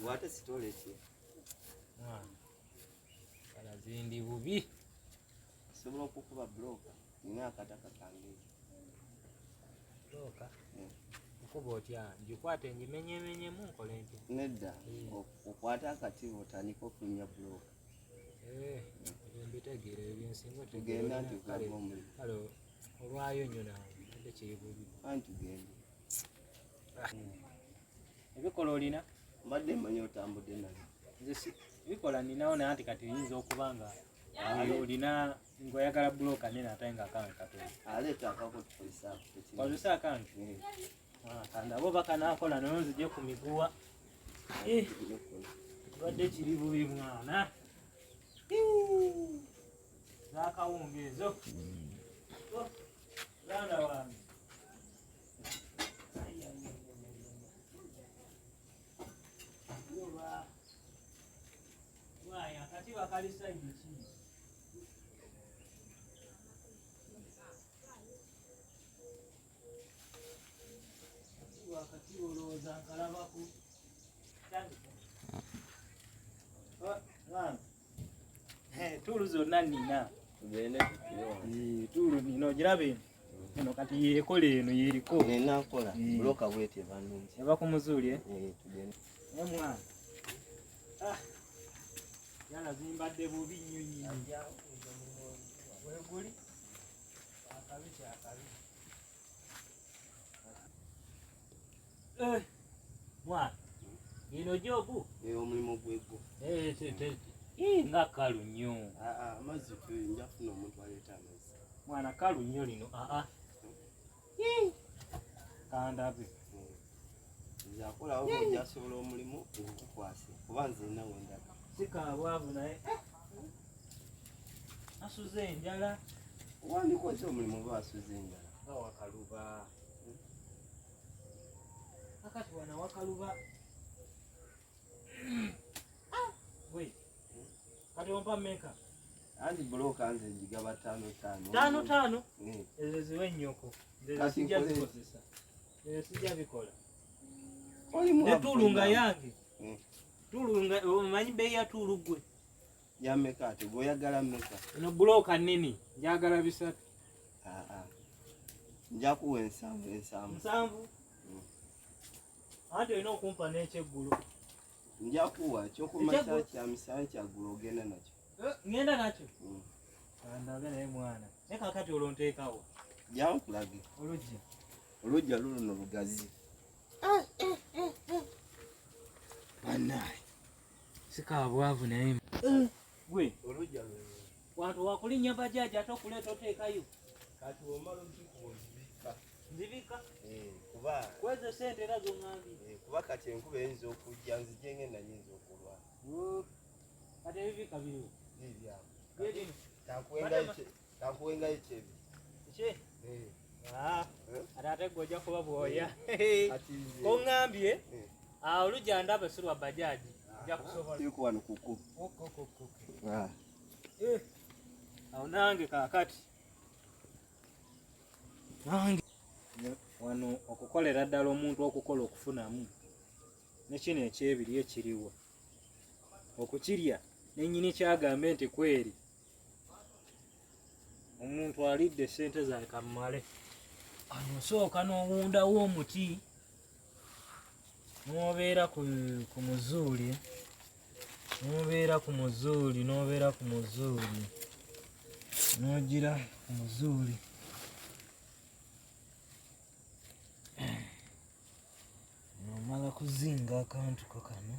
Wate sitoleki. Kala zindi bubi. Sobola okukuba bloka. Nina akataka kange. Bloka? Okuba otya njikwate njimenyemenye mu nkole ntya? Nedda. Okwata akati otandika okunya bloka. Mbitegeera ebyensinga tugenda tukava omulimu. Kale olwayo nnyo nawe ate kiri bubi. Tugende. Ebikola olina? Mbadde mmanyi otambudde nabyo. Nze ebikola ninawo naye anti kati oyinza okuba nga olina ng'oyagala buloka nene ate nga akange katono. Aleeta akako tukozesa. Kozesa akange? Kandabo bakanaakola naye nzije ku miguwa. Kibadde kiri bubi mwana. Zakawungeezo. Landa wange. Waya kati bakalisa iki? Wakati olowooza nkalabaku. Tuulu zonna nina. Tugende tuulu nina ogirabe eno kati yeekola eno yeeriko. Nenaakola buloka bwete bannungi. Eva ku muzuuli tugende. Naye mwana. Yana zimbadde bubi nnyo nnyo. Weeguli? Akabi kyakabi. Mwana. Eno jobu? Omulimu gwegwo. Nga kalu nnyo. Amazzi nja kufuna omuntu aleeta amazzi. Mwana kalu nnyo lino. Kandabe. Nze akolawo bw'ojja asobola omulimu okukwase kuba nze nina wendaga. Sikaabwavu naye asuze enjala. Wandikoze omulimu oba asuze enjala. Nga wakaluba. Akati wana wakaluba. We. Kati wampa mmeka? Andi buloka nze njigaba 5-5. 5-5? Ezo ziwe nnyoko. Ezo sijja zikozesa. Ezo sijja bikola. Ne tulunga yange. Tulunga omanyi bei ya tulu gwe. Ya mmeka ate gwoyagala mmeka? Eno buloka nnene njagala 3. Nja kuwa 7. 7? Ate olina okumpa n'ekyeggulo. Nja kuwa ekyokumakya kya misana kyaggulo ogenda nakyo. Ngenda nakyo? Kandabe naye mwana. Naye kakati olwo nteekawo. Jja nkulage. Olugja? Olugja luno lugazi. Banaye. Sikaabwavu naye. Gwe? Olugja luno. Wantu wakulinnya bajaji ate okuleeta oteekayo. Kati omala okikuwa nzibika. Nzibika? Kuba. Kwezi sente era zongambye. Kuba kati enkuba eyinza okujja nzije ngenda nyinza okulwala. Kati ebibika biriwo? Bibyawo. Byedino? Tankuwengayo ekyebi. Kye? Ate gwe ojja kuba bwoya. Koŋŋambye olugja ndaba si lwa bajaji. Ojja kusobola. Kiriko wano kuku. Awo nange kaakati. Nange. Wano okukolera ddala omuntu okukola okufunamu. Ne kino ekyebiri ekiriwa. Okukirya nennyini kyagambe nti kweri. Omuntu alidde sente za kamale. Ano osooka n'owundawo omuti. N'obeera ku muzuuli. N'obeera ku muzuuli. N'ogira ku muzuuli. N'omala kuzinga akantu kano.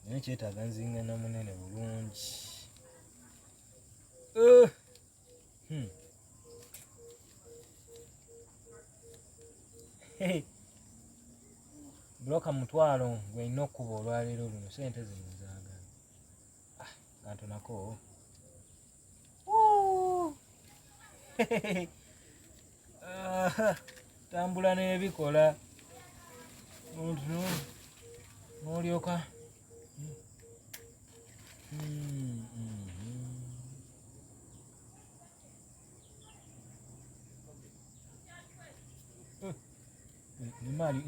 Naye kyetaaga nzinga na munene bulungi. Buloka 1,000 gw'olina okkuba olwaleero luno sente zino zaagala. Kantonako. Tambula n'ebikola. N'olyoka. Ni mali.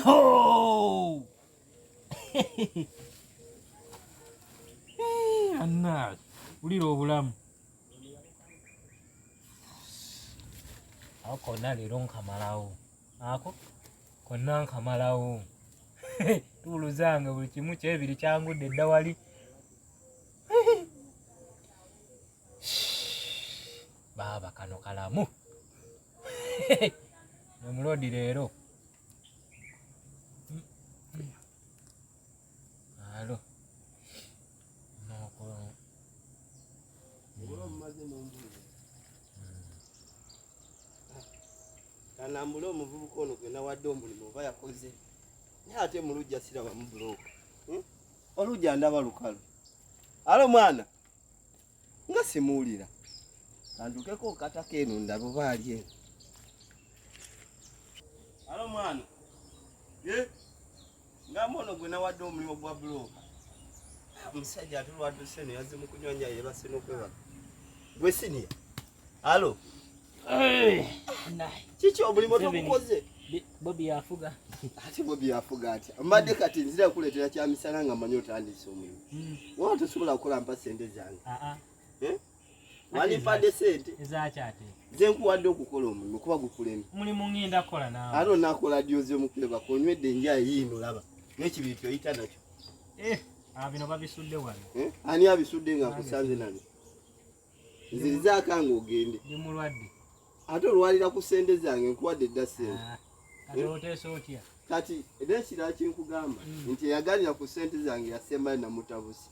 Oh! Anna, uliro obulamu. Ako konna leero nkamalawo. Ako konna nkamalawo. Tuuluzanga buli kimu kyebiri kyangudde edda wali. Baba kano kalamu. Nomulodi leero. Alo. Kanambula omuvubuka ono gwe nawadde omulimu oba yakoze naye ate mu lujja siraba mu bulooka olujja ndaba lukalu. Alo mwana nga simuwulira kandukeko okatako eno ndabe oba ali eno. Alo mwana ngamba ono gwe nawadde omulimu gwa bulooka omusajja ate lwadduse eno yazze mu kunywanya yeebase n'okwebaga gwe siniya. Alo kiki omulimu togukoze? Bobi yafuga. Ate Bobi yafuga atya? Mbadde kati nzira kuleetera kya misana nga manyi otandise omulimu. Waba tosobola kukola mpa ssente zange? Wandimpadde ssente? Ezaki ate? Nze nkuwadde okukola omulimu kuba gukulemye. Mulimu ngenda kukola naawe. Ate onaakola ddi oze omukulebako onywedde enjaye yiino laba n'ekibiri oyita nakyo. Bino babisudde wano. Ani abisudde nga nkusanze nabyo? Nzirizaako nga ogende. Ndi mulwadde. Ate olwalira ku ssente zange nkuwadde dda ssente. Kati oteesa otya? Kati era ekirala kyenkugamba nti eyagalira ku ssente zange yasembayo namutabusi.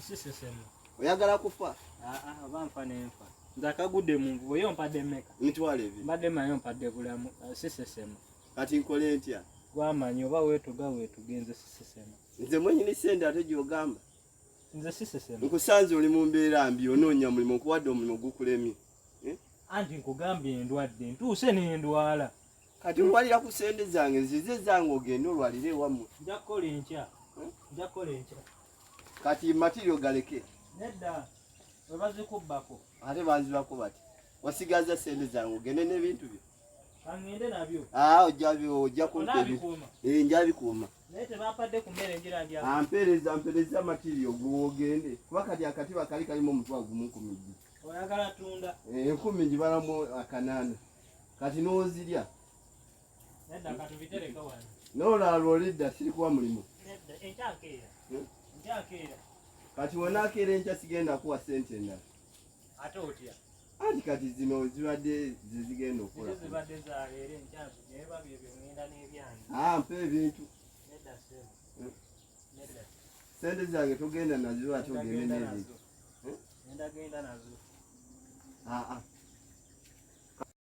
Sisesemu. Oyagala kufa? Oba nfa n'enfa. Nze akagudde mu nvubo yo mpadde mmeka? Mitwalo ebiri. Mbadde mayo mpadde bulamu. Sisesemu. Kati nkole ntya? Gwamanyi oba weetugenze sisesemu. Nze mwenyini ssente ate gy'ogamba? Nze sisesemu. Nkusanze oli mu mbeera mbi onoonya mulimu nkuwadde omulimu gukulemye. Anti nkugambye endwadde ntuuse n'endwala. Kati olwalira ku ssente zange nzize zange ogende olwalire ewammwe. Nja kukola enkya. Kati matirio galeke. Nedda we bazikubbako. Ate banzibako bati wasigaza ssente zange ogende n'ebintu byo. Kangende nabyo. Ojja kumpa ebintu. Njabikuuma. Naye tebampadde ku mmere ngira ndya. Mpereza matirio gwe ogende kuba kati akatiba kali kalimu omutwalo gumu 10. Oyagala tunda? 10 njibalamu akanaana. Kati n'ozirya. Nedda katubitereka wano. N'olwala olidda siri kuwa mulimu. Nedda enkyakeera. Kati wonaakeera enkya sigenda kuwa ssente endala. Ate otya? Anti kati zino zibadde zizigenda okukola. Zibadde za leero enkya naye babyo ngenda n'ebyange. Mpa ebintu. Nedda ssebo. Nedda. Ssente zange togenda nazo ate ogende n'ebintu. Genda nazo.